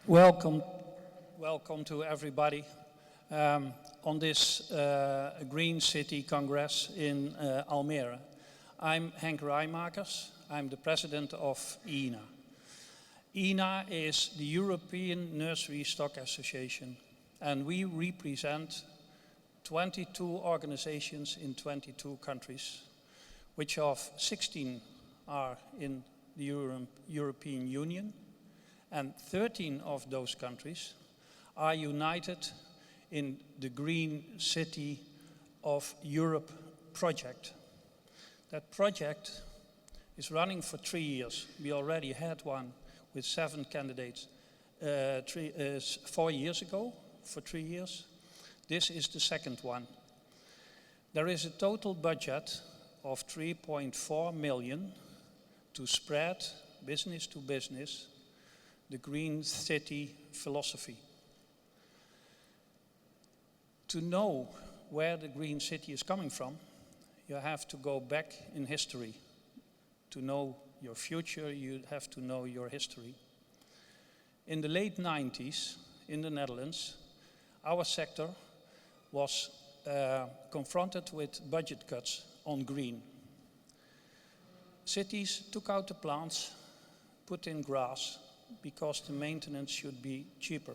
Welcome, welcome to everybody on this Green City Congress in Almere. I'm Henk Raaijmakers. I'm the president of ENA. ENA is the European Nurserystock Association, and we represent 22 organizations in 22 countries, which of 16 are in the European Union, and 13 of those countries are united in the Green City of Europe project. That project is running for 3 years. We already had one with 7 candidates 4 years ago, for 3 years. This is the second one. There is a total budget of 3.4 million to spread business to business the Green City philosophy. To know where the Green City is coming from, you have to go back in history. To know your future, you have to know your history. In the late 90s, in the Netherlands, our sector was confronted with budget cuts on green. Cities took out the plants, put in grass, because the maintenance should be cheaper.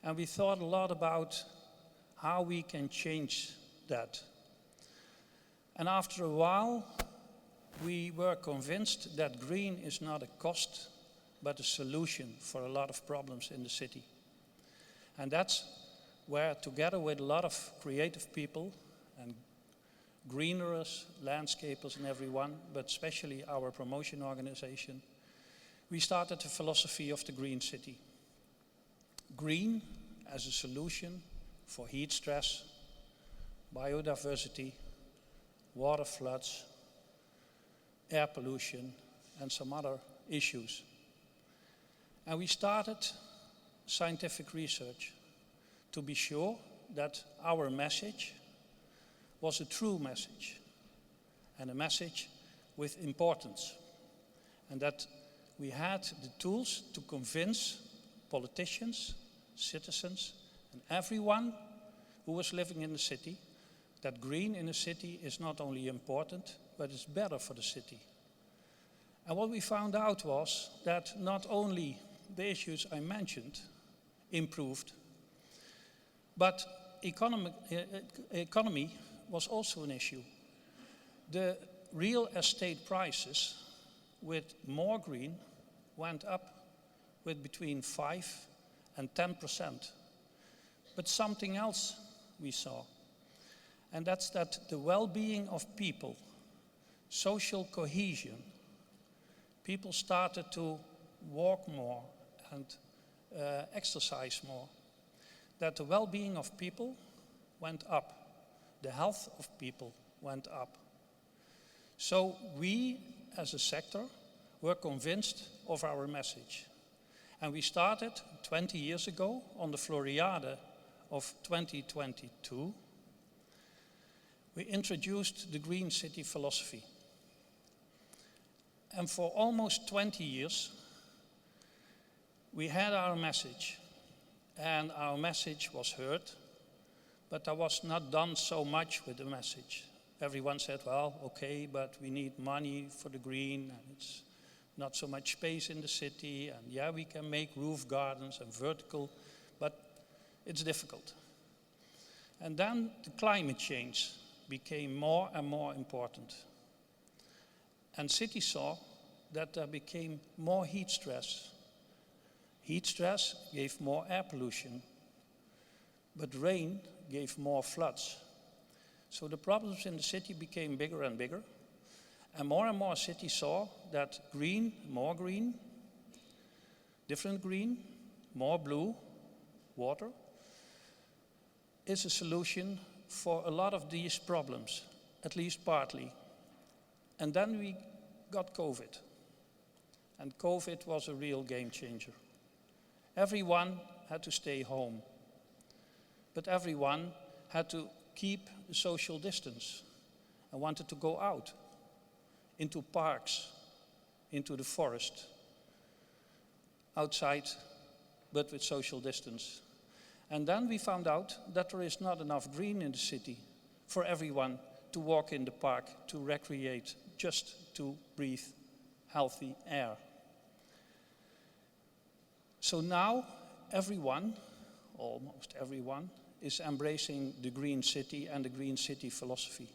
And we thought a lot about how we can change that. And after a while, we were convinced that green is not a cost, but a solution for a lot of problems in the city. And that's where, together with a lot of creative people and greeners, landscapers and everyone, but especially our promotion organization, we started the philosophy of the Green City. Green as a solution for heat stress, biodiversity, water floods, air pollution, and some other issues. And we started scientific research to be sure that our message was a true message and a message with importance, and that we had the tools to convince politicians, citizens, and everyone who was living in the city that green in the city is not only important, but it's better for the city. And what we found out was that not only the issues I mentioned improved, but economy was also an issue. The real estate prices with more green went up with between 5 and 10%. But something else we saw, and that's that the well-being of people, social cohesion, people started to walk more and exercise more, that the well-being of people went up, the health of people went up. So we, as a sector, were convinced of our message. And we started 20 years ago on the Floriade of 2022. We introduced the Green City philosophy. And for almost 20 years, we had our message. And our message was heard, but there was not done so much with the message. Everyone said, well, okay, but we need money for the green, and it's not so much space in the city, and yeah, we can make roof gardens and vertical, but it's difficult. And then the climate change became more and more important. And cities saw that there became more heat stress. Heat stress gave more air pollution, but rain gave more floods. So the problems in the city became bigger and bigger, and more cities saw that green, more green, different green, more blue, water, is a solution for a lot of these problems, at least partly. And then we got COVID, and COVID was a real game changer. Everyone had to stay home, but everyone had to keep the social distance and wanted to go out into parks, into the forest, outside but with social distance. And then we found out that there is not enough green in the city for everyone to walk in the park, to recreate, just to breathe healthy air. So now everyone, almost everyone, is embracing the green city and the green city philosophy.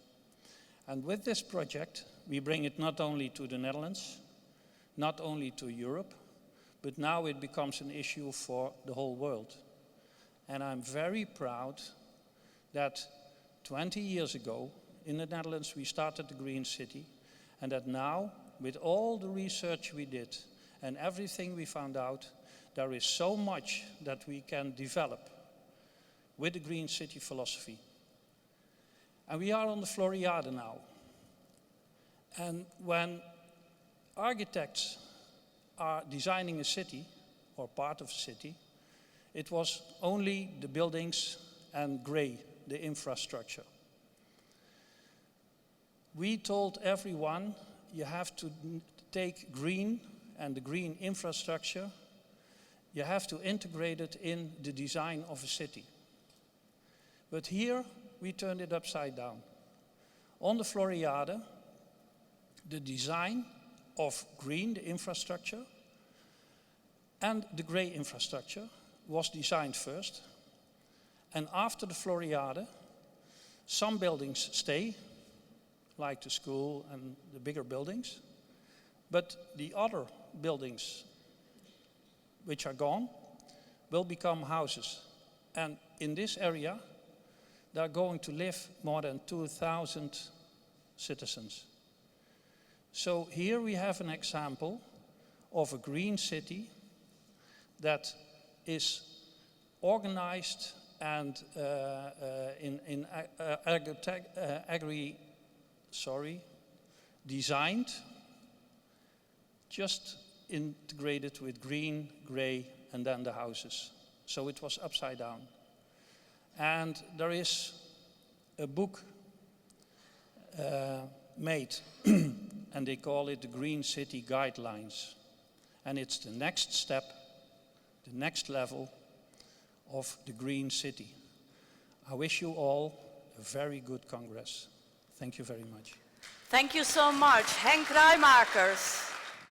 And with this project, we bring it not only to the Netherlands, not only to Europe, but now it becomes an issue for the whole world. And I'm very proud that 20 years ago, in the Netherlands, we started the Green City, and that now, with all the research we did and everything we found out, there is so much that we can develop with the Green City philosophy. And we are on the Floriade now. And when architects are designing a city, or part of a city, it was only the buildings and grey, the infrastructure. We told everyone, you have to take green and the green infrastructure, you have to integrate it in the design of a city. But here, we turned it upside down. On the Floriade, the design of green, the infrastructure, and the grey infrastructure was designed first. And after the Floriade, some buildings stay, like the school and the bigger buildings, but the other buildings which are gone will become houses. And in this area, there are going to live more than 2,000 citizens. So here we have an example of a green city that is organized and designed, just integrated with green, grey, and then the houses. So it was upside down. And there is a book made, and they call it the Green City Guidelines. And it's the next step, the next level of the Green City. I wish you all a very good Congress. Thank you very much. Thank you so much, Henk Raaijmakers.